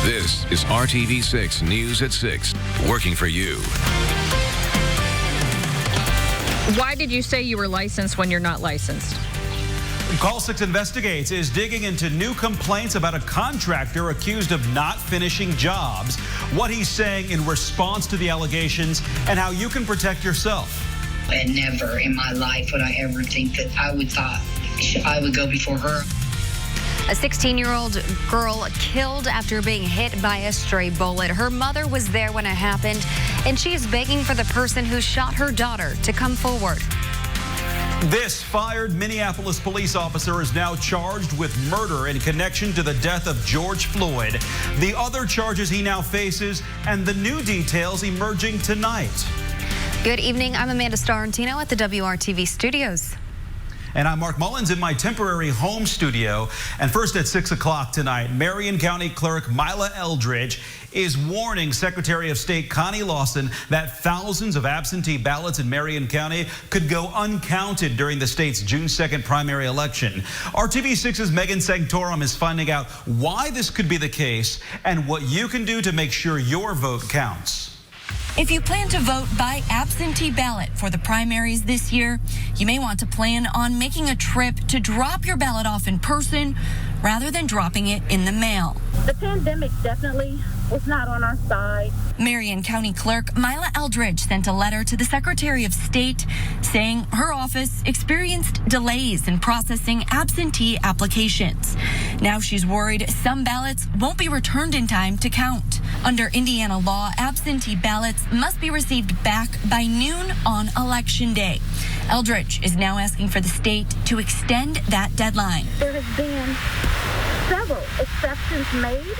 This is RTV6 News at 6, working for you. Why did you say you were licensed when you're not licensed? Call 6 Investigates is digging into new complaints about a contractor accused of not finishing jobs, what he's saying in response to the allegations, and how you can protect yourself. And never in my life would I ever think that I would go before her. A 16-year-old girl killed after being hit by a stray bullet. Her mother was there when it happened, and she is begging for the person who shot her daughter to come forward. This fired Minneapolis police officer is now charged with murder in connection to the death of George Floyd. The other charges he now faces and the new details emerging tonight. Good evening. I'm Amanda Starantino at the WRTV studios. And I'm Mark Mullins in my temporary home studio. And first at 6 o'clock tonight, Marion County Clerk Mila Eldridge is warning Secretary of State Connie Lawson that thousands of absentee ballots in Marion County could go uncounted during the state's June 2nd primary election. RTV6's Megan Sanctorum is finding out why this could be the case and what you can do to make sure your vote counts. If you plan to vote by absentee ballot for the primaries this year, you may want to plan on making a trip to drop your ballot off in person rather than dropping it in the mail. The pandemic definitely was not on our side. Marion County Clerk Mila Eldridge sent a letter to the Secretary of State saying her office experienced delays in processing absentee applications. Now she's worried some ballots won't be returned in time to count. Under Indiana law, absentee ballots must be received back by noon on Election Day. Eldridge is now asking for the state to extend that deadline. There has been several exceptions made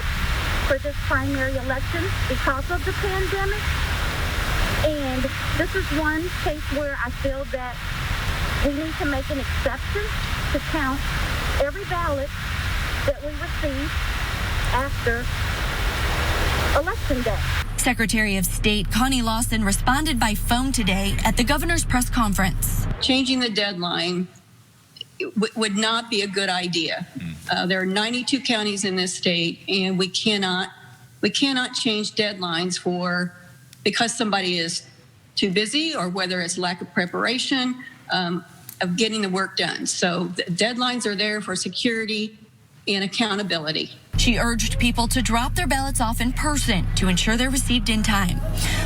for this primary election because of the pandemic. And this is one case where I feel that we need to make an exception to count every ballot that we receive after Election Day. Secretary of State Connie Lawson responded by phone today at the governor's press conference. Changing the deadline would not be a good idea. There are 92 counties in this state, and we cannot change deadlines because somebody is too busy or whether it's lack of preparation of getting the work done. So the deadlines are there for security and accountability. She urged people to drop their ballots off in person to ensure they're received in time.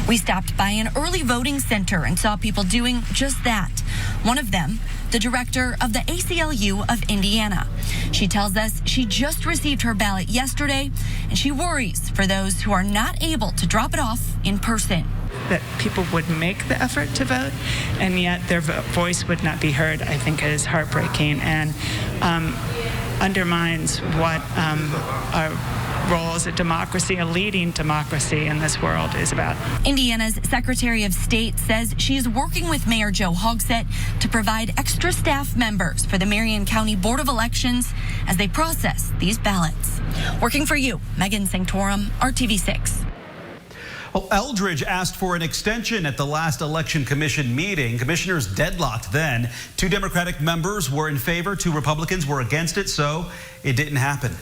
We stopped by an early voting center and saw people doing just that. One of them, the director of the ACLU of Indiana. She tells us she just received her ballot yesterday, and she worries for those who are not able to drop it off in person. That people would make the effort to vote, and yet their voice would not be heard, I think is heartbreaking and undermines what our role as a democracy, a leading democracy in this world is about. Indiana's Secretary of State says she is working with Mayor Joe Hogsett to provide extra staff members for the Marion County Board of Elections as they process these ballots. Working for you, Megan Sanctorum, RTV6. Well, Eldridge asked for an extension at the last election commission meeting. Commissioners deadlocked then. 2 Democratic members were in favor, 2 Republicans were against it, so it didn't happen.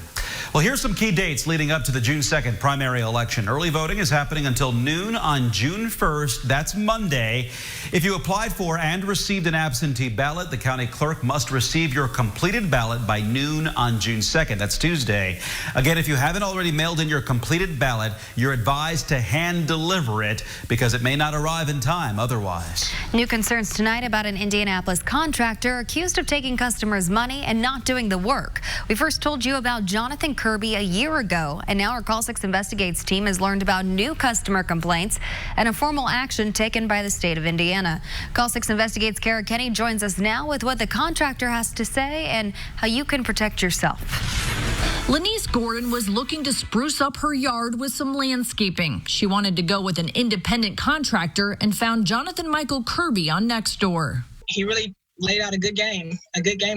Well, here's some key dates leading up to the June 2nd primary election. Early voting is happening until noon on June 1st. That's Monday. If you applied for and received an absentee ballot, the county clerk must receive your completed ballot by noon on June 2nd. That's Tuesday. Again, if you haven't already mailed in your completed ballot, you're advised to hand deliver it because it may not arrive in time otherwise. New concerns tonight about an Indianapolis contractor accused of taking customers' money and not doing the work. We first told you about Jonathan Kirby a year ago, and now our Call 6 Investigates team has learned about new customer complaints and a formal action taken by the state of Indiana. Call 6 Investigates' Kara Kenny joins us now with what the contractor has to say and how you can protect yourself. Lenise Gordon was looking to spruce up her yard with some landscaping. She wanted to go with an independent contractor and found Jonathan Michael Kirby on Nextdoor. He really laid out a good game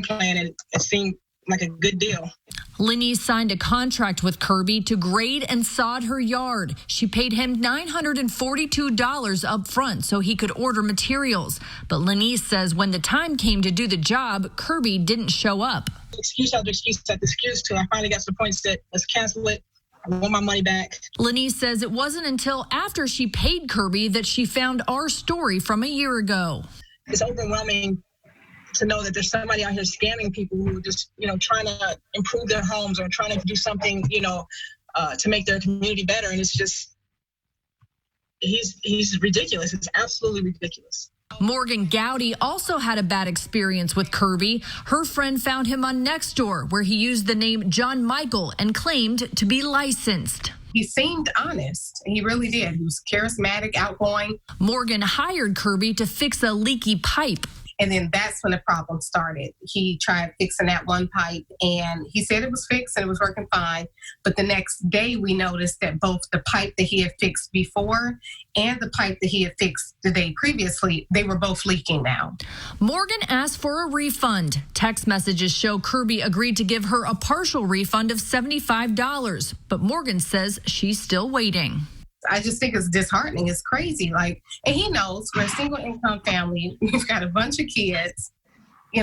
plan, and it seemed like a good deal. Lenise signed a contract with Kirby to grade and sod her yard. She paid him $942 up front so he could order materials. But Lenise says when the time came to do the job, Kirby didn't show up. Excuse after excuse after excuse till I finally got to the point that let's cancel it. I want my money back. Lenise says it wasn't until after she paid Kirby that she found our story from a year ago. It's overwhelming to know that there's somebody out here scamming people who are just, trying to improve their homes or trying to do something, to make their community better. And it's just, he's ridiculous. It's absolutely ridiculous. Morgan Gowdy also had a bad experience with Kirby. Her friend found him on Nextdoor, where he used the name John Michael and claimed to be licensed. He seemed honest. He really did. He was charismatic, outgoing. Morgan hired Kirby to fix a leaky pipe. And then that's when the problem started. He tried fixing that one pipe, and he said it was fixed and it was working fine. But the next day, we noticed that both the pipe that he had fixed before and the pipe that he had fixed the day previously, they were both leaking now. Morgan asked for a refund. Text messages show Kirby agreed to give her a partial refund of $75, but Morgan says she's still waiting. I just think it's disheartening. It's crazy. And he knows we're a single income family. We've got a bunch of kids, in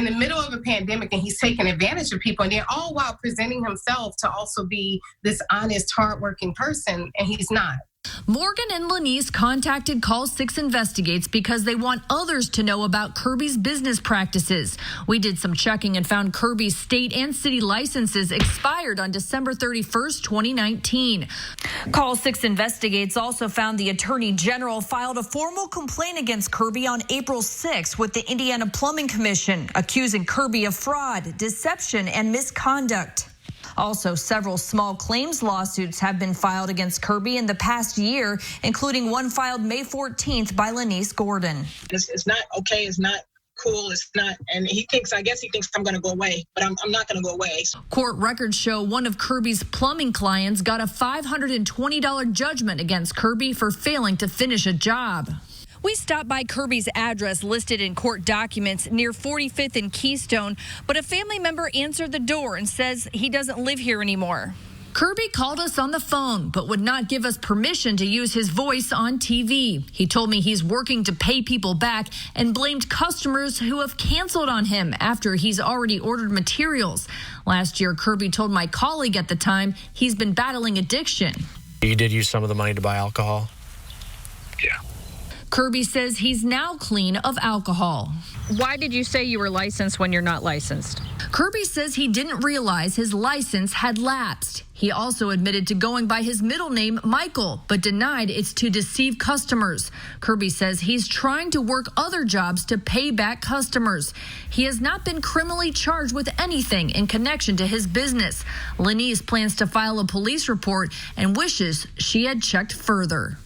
the middle of a pandemic, and he's taking advantage of people. And they're all while presenting himself to also be this honest, hardworking person, and he's not. Morgan and Lenise contacted Call 6 Investigates because they want others to know about Kirby's business practices. We did some checking and found Kirby's state and city licenses expired on December 31st, 2019. Call 6 Investigates also found the Attorney General filed a formal complaint against Kirby on April 6th with the Indiana Plumbing Commission, accusing Kirby of fraud, deception, and misconduct. Also, several small claims lawsuits have been filed against Kirby in the past year, including one filed May 14th by Lenise Gordon. It's not okay. It's not cool. It's not. And I guess he thinks I'm going to go away, but I'm not going to go away. Court records show one of Kirby's plumbing clients got a $520 judgment against Kirby for failing to finish a job. We stopped by Kirby's address listed in court documents near 45th and Keystone, but a family member answered the door and says he doesn't live here anymore. Kirby called us on the phone, but would not give us permission to use his voice on TV. He told me he's working to pay people back and blamed customers who have canceled on him after he's already ordered materials. Last year, Kirby told my colleague at the time he's been battling addiction. You did use some of the money to buy alcohol? Yeah. Kirby says he's now clean of alcohol. Why did you say you were licensed when you're not licensed? Kirby says he didn't realize his license had lapsed. He also admitted to going by his middle name, Michael, but denied it's to deceive customers. Kirby says he's trying to work other jobs to pay back customers. He has not been criminally charged with anything in connection to his business. Lenise plans to file a police report and wishes she had checked further.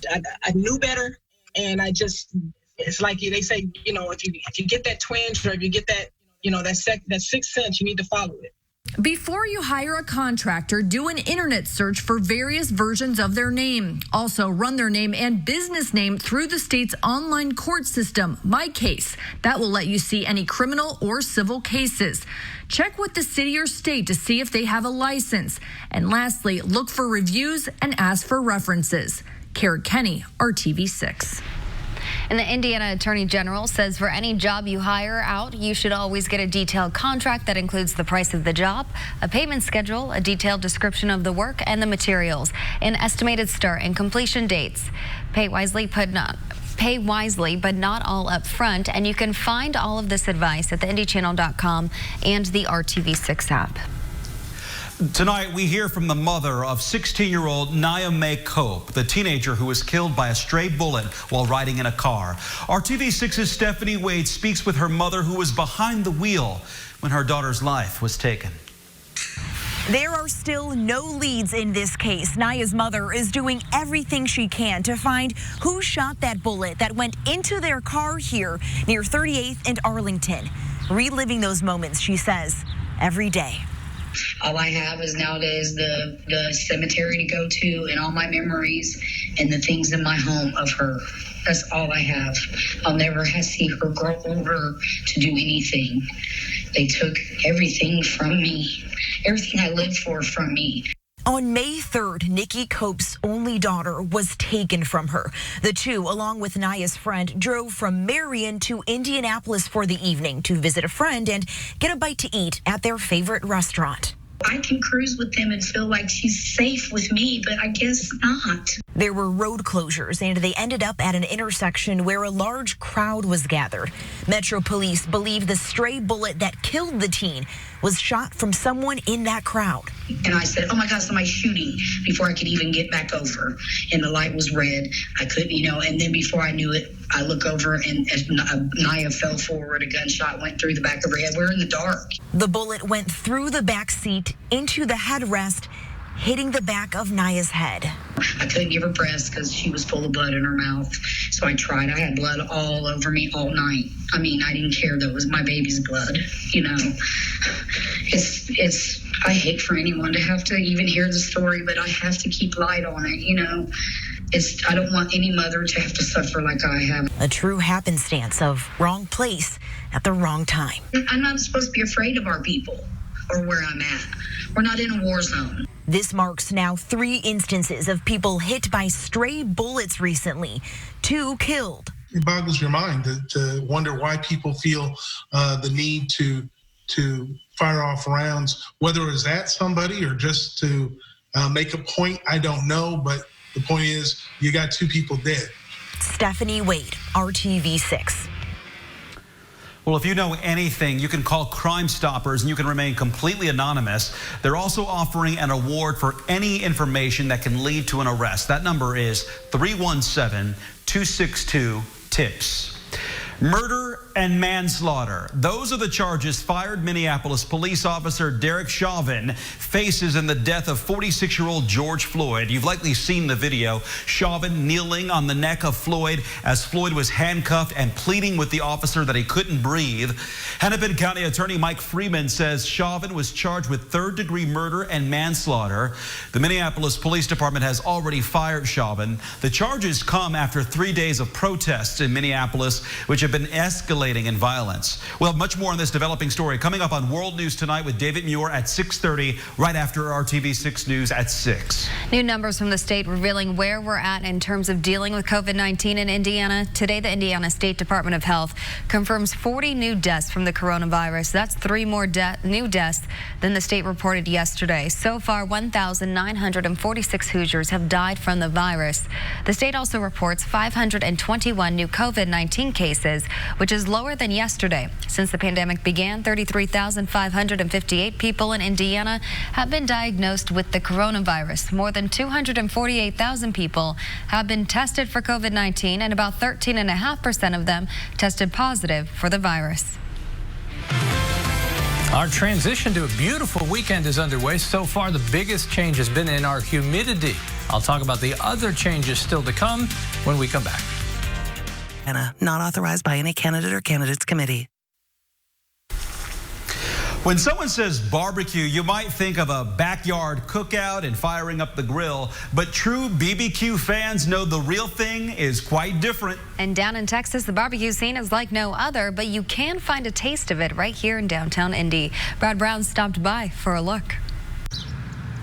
I knew better. And it's like they say, if you get that twinge or if you get that, that sixth sense, you need to follow it. Before you hire a contractor, do an internet search for various versions of their name. Also, run their name and business name through the state's online court system, My Case. That will let you see any criminal or civil cases. Check with the city or state to see if they have a license. And lastly, look for reviews and ask for references. Kara Kenny, RTV6. And the Indiana Attorney General says for any job you hire out, you should always get a detailed contract that includes the price of the job, a payment schedule, a detailed description of the work and the materials, and estimated start and completion dates. Pay wisely, but not all up front. And you can find all of this advice at theindychannel.com and the RTV6 app. Tonight, we hear from the mother of 16-year-old Nia Mae Cope, the teenager who was killed by a stray bullet while riding in a car. RTV6's Stephanie Wade speaks with her mother, who was behind the wheel when her daughter's life was taken. There are still no leads in this case. Nia's mother is doing everything she can to find who shot that bullet that went into their car here near 38th and Arlington. Reliving those moments, she says, every day. All I have is nowadays the cemetery to go to and all my memories and the things in my home of her. That's all I have. I'll never see her grow older to do anything. They took everything from me, everything I lived for from me. On May 3rd, Nikki Cope's only daughter was taken from her. The two, along with Nia's friend, drove from Marion to Indianapolis for the evening to visit a friend and get a bite to eat at their favorite restaurant. I can cruise with them and feel like she's safe with me, but I guess not. There were road closures, and they ended up at an intersection where a large crowd was gathered. Metro Police believe the stray bullet that killed the teen was shot from someone in that crowd. And I said, oh my God, somebody's shooting, before I could even get back over. And the light was red. I couldn't, and then before I knew it, I look over and Naya fell forward. A gunshot went through the back of her head. We're in the dark. The bullet went through the back seat into the headrest, hitting the back of Naya's head. I couldn't give her breast because she was full of blood in her mouth. So I tried. I had blood all over me all night. I mean, I didn't care that it was my baby's blood. I hate for anyone to have to even hear the story, but I have to keep light on it, I don't want any mother to have to suffer like I have. A true happenstance of wrong place at the wrong time. I'm not supposed to be afraid of our people or where I'm at. We're not in a war zone. This marks now 3 instances of people hit by stray bullets recently, 2 killed. It boggles your mind to wonder why people feel the need to fire off rounds, whether it's at somebody or just to make a point. I don't know, but the point is you got 2 people dead. Stephanie Wade, RTV6. Well, if you know anything, you can call Crime Stoppers and you can remain completely anonymous. They're also offering an award for any information that can lead to an arrest. That number is 317-262-TIPS. Murder and manslaughter. Those are the charges fired Minneapolis police officer Derek Chauvin faces in the death of 46-year-old George Floyd. You've likely seen the video. Chauvin kneeling on the neck of Floyd as Floyd was handcuffed and pleading with the officer that he couldn't breathe. Hennepin County Attorney Mike Freeman says Chauvin was charged with 3rd-degree murder and manslaughter. The Minneapolis Police Department has already fired Chauvin. The charges come after 3 days of protests in Minneapolis, which have been escalating in violence. We'll have much more on this developing story coming up on World News Tonight with David Muir at 6:30, right after RTV6 News at 6. New numbers from the state revealing where we're at in terms of dealing with COVID-19 in Indiana. Today, the Indiana State Department of Health confirms 40 new deaths from the coronavirus. That's 3 more new deaths than the state reported yesterday. So far, 1,946 Hoosiers have died from the virus. The state also reports 521 new COVID-19 cases, which is lower than yesterday. Since the pandemic began, 33,558 people in Indiana have been diagnosed with the coronavirus. More than 248,000 people have been tested for COVID-19, and about 13.5% of them tested positive for the virus. Our transition to a beautiful weekend is underway. So far, the biggest change has been in our humidity. I'll talk about the other changes still to come when we come back. Not authorized by any candidate or candidates committee. When someone says barbecue, you might think of a backyard cookout and firing up the grill, but true BBQ fans know the real thing is quite different. And down in Texas, the barbecue scene is like no other, but you can find a taste of it right here in downtown Indy. Brad Brown stopped by for a look.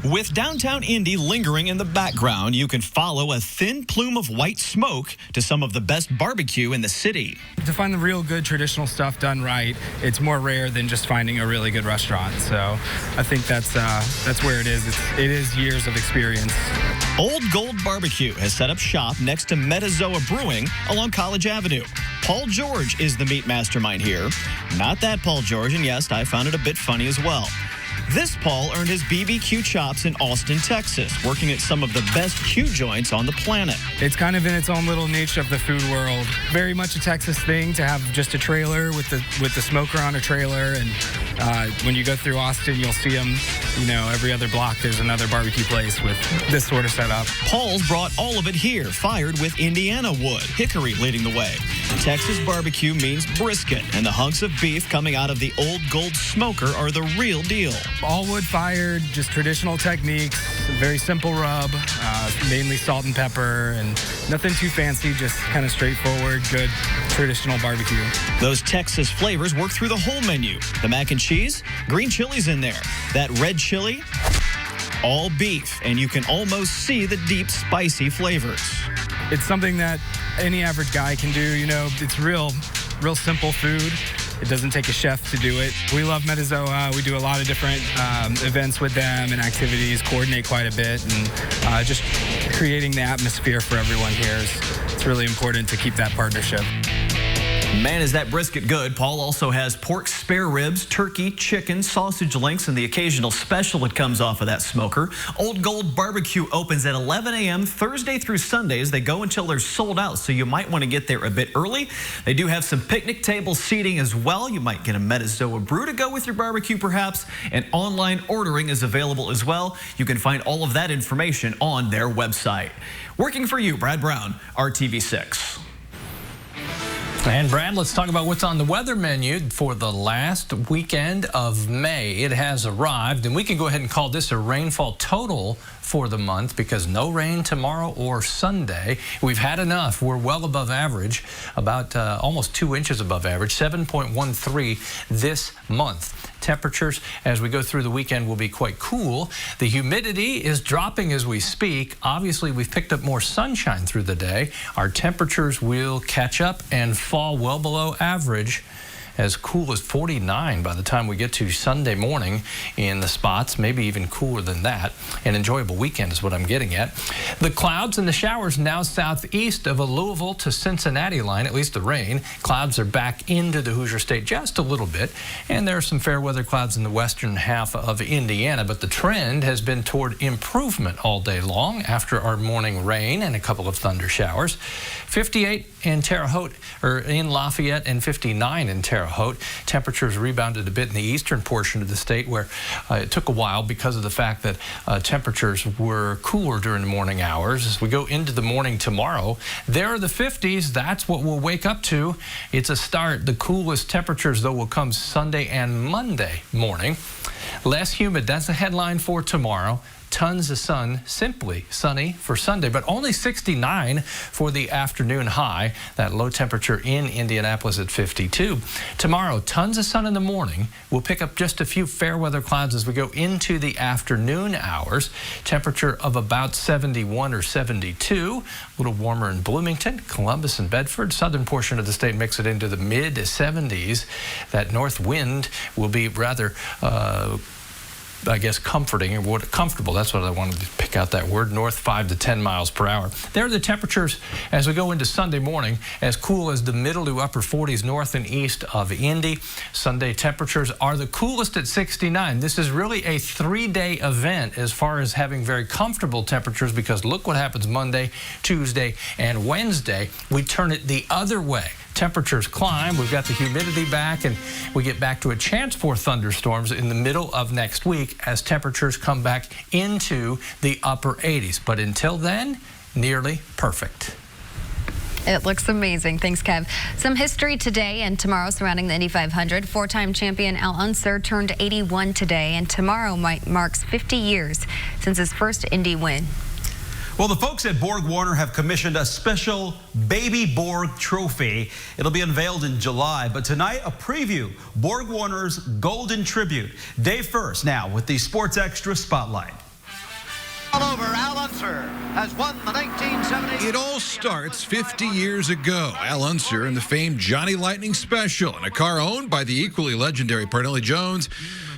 With downtown Indy lingering in the background, you can follow a thin plume of white smoke to some of the best barbecue in the city. To find the real good traditional stuff done right, it's more rare than just finding a really good restaurant. So I think that's where it is. It is years of experience. Old Gold Barbecue has set up shop next to Metazoa Brewing along College Avenue. Paul George is the meat mastermind here. Not that Paul George, and yes, I found it a bit funny as well. This Paul earned his BBQ chops in Austin, Texas, working at some of the best Q joints on the planet. It's kind of in its own little niche of the food world. Very much a Texas thing to have just a trailer with the smoker on a trailer. And when you go through Austin, you'll see them, every other block there's another barbecue place with this sort of setup. Paul's brought all of it here, fired with Indiana wood, hickory leading the way. Texas barbecue means brisket, and the hunks of beef coming out of the Old Gold smoker are the real deal. All wood fired, just traditional techniques, very simple rub, mainly salt and pepper, and nothing too fancy, just kind of straightforward, good traditional barbecue. Those Texas flavors work through the whole menu. The mac and cheese, green chili's in there. That red chili, all beef, and you can almost see the deep, spicy flavors. It's something that any average guy can do, it's real simple food. It doesn't take a chef to do it. We love Metazoa. We do a lot of different events with them and activities, coordinate quite a bit, and just creating the atmosphere for everyone here it's really important to keep that partnership. Man, is that brisket good. Paul also has pork spare ribs, turkey, chicken, sausage links, and the occasional special that comes off of that smoker. Old Gold Barbecue opens at 11 a.m. Thursday through Sundays. They go until they're sold out, so you might want to get there a bit early. They do have some picnic table seating as well. You might get a Metazoa brew to go with your barbecue, perhaps, and online ordering is available as well. You can find all of that information on their website. Working for you, Brad Brown, RTV6. And Brad, let's talk about what's on the weather menu for the last weekend of May. It has arrived, and we can go ahead and call this a rainfall total for the month because no rain tomorrow or Sunday. We've had enough. We're well above average, about almost 2 inches above average, 7.13 this month. Temperatures as we go through the weekend will be quite cool. The humidity is dropping as we speak. Obviously, we've picked up more sunshine through the day. Our temperatures will catch up and fall well below average, as cool as 49 by the time we get to Sunday morning in the spots, maybe even cooler than that. An enjoyable weekend is what I'm getting at. The clouds and the showers now southeast of a Louisville to Cincinnati line, at least the rain. Clouds are back into the Hoosier State just a little bit, and there are some fair weather clouds in the western half of Indiana, but the trend has been toward improvement all day long after our morning rain and a couple of thunder showers. 58 in Terre Haute, or in Lafayette, and 59 in Terre Haute. Temperatures rebounded a bit in the eastern portion of the state where it took a while because of the fact that temperatures were cooler during the morning hours. As we go into the morning tomorrow, there are the 50s. That's what we'll wake up to. It's a start. The coolest temperatures, though, will come Sunday and Monday morning. Less humid. That's the headline for tomorrow. Tons of sun, simply sunny for Sunday, but only 69 for the afternoon high. That low temperature in Indianapolis at 52. Tomorrow, tons of sun in the morning. We'll pick up just a few fair weather clouds as we go into the afternoon hours. Temperature of about 71 or 72. A little warmer in Bloomington, Columbus, and Bedford. Southern portion of the state makes it into the mid 70s. That north wind will be rather I guess comforting or comfortable. That's what I wanted to pick out that word. North 5 to 10 miles per hour. There are the temperatures as we go into Sunday morning, as cool as the middle to upper 40s north and east of Indy. Sunday temperatures are the coolest at 69. This is really a 3-day event as far as having very comfortable temperatures, because look what happens Monday, Tuesday, and Wednesday. We turn it the other way. Temperatures climb, we've got the humidity back, and we get back to a chance for thunderstorms in the middle of next week as temperatures come back into the upper 80s. But until then, nearly perfect. It looks amazing. Thanks, Kev. Some history today and tomorrow surrounding the Indy 500. Four-time champion Al Unser turned 81 today, and tomorrow marks 50 years since his first Indy win. Well, the folks at Borg Warner have commissioned a special Baby Borg trophy. It'll be unveiled in July, but tonight a preview, Borg Warner's Golden Tribute. Dave First now with the Sports Extra Spotlight. All over, Al Unser has won the 1970. It all starts 50 years ago. Al Unser and the famed Johnny Lightning Special in a car owned by the equally legendary Parnelli Jones,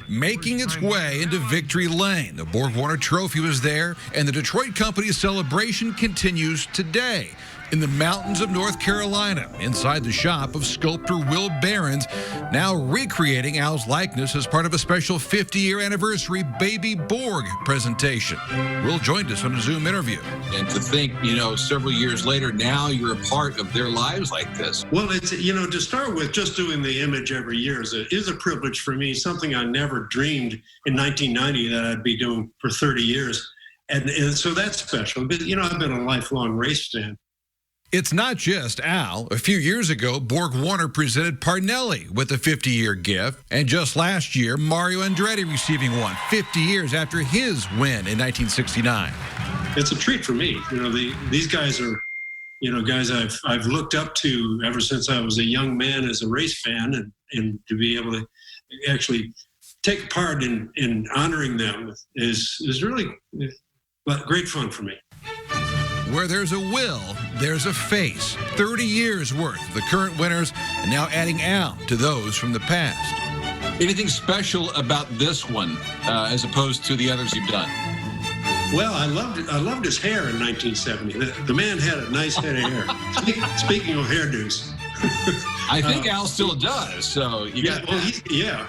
making its way into Victory Lane. The Borg Warner Trophy was there, and the Detroit Company's celebration continues today in the mountains of North Carolina, inside the shop of sculptor Will Behrens, now recreating Al's likeness as part of a special 50-year anniversary Baby Borg presentation. Will joined us on a Zoom interview. And to think, several years later, now you're a part of their lives like this. Well, it's, to start with, just doing the image every year is a privilege for me, something I never dreamed in 1990 that I'd be doing for 30 years. And so that's special. But, I've been a lifelong race fan. It's not just Al. A few years ago, Borg Warner presented Parnelli with a 50-year gift. And just last year, Mario Andretti receiving one 50 years after his win in 1969. It's a treat for me. These guys are, guys I've looked up to ever since I was a young man as a race fan, and to be able to actually take part in honoring them is really great fun for me. Where there's a will, there's a face. 30 years worth of the current winners, and now adding Al to those from the past. Anything special about this one as opposed to the others you've done? Well, I loved his hair in 1970. The man had a nice head of hair. Speaking of hairdos. I think Al still does, so you got yeah.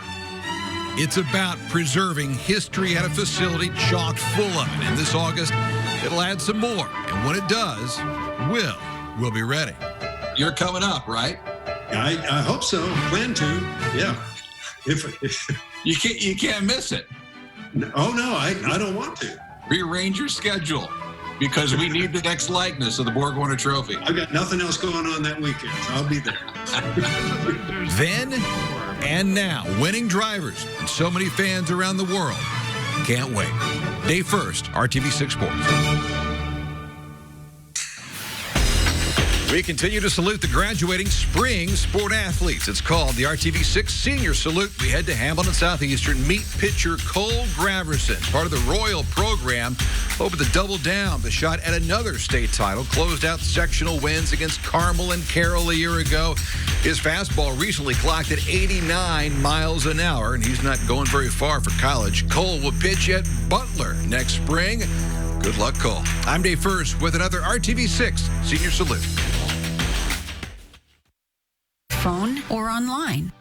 It's about preserving history at a facility chock full of it. And this August, it'll add some more. And when it does, we'll be ready. You're coming up, right? I hope so. Plan to. Yeah. If you can't miss it. Oh no, I don't want to. Rearrange your schedule because we need the next likeness of the Borg Warner Trophy. I've got nothing else going on that weekend, so I'll be there. Then and now, winning drivers and so many fans around the world. Can't wait. Day 1st, RTV6 Sports. We continue to salute the graduating spring sport athletes. It's called the RTV6 Senior Salute. We head to Hamilton Southeastern, meet pitcher Cole Graverson, part of the Royal program, hoping to double down the shot at another state title. Closed out sectional wins against Carmel and Carroll a year ago. His fastball recently clocked at 89 miles an hour, and he's not going very far for college. Cole will pitch at Butler next spring. Good luck, Cole. I'm Dave First with another RTV6 Senior Salute. Phone or online.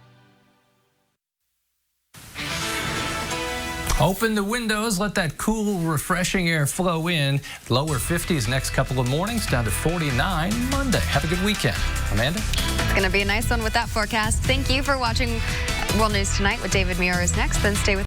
Open the windows, let that cool, refreshing air flow in. Lower 50s next couple of mornings, down to 49 Monday. Have a good weekend. Amanda? It's going to be a nice one with that forecast. Thank you for watching World News Tonight with David Muir is next. Then stay with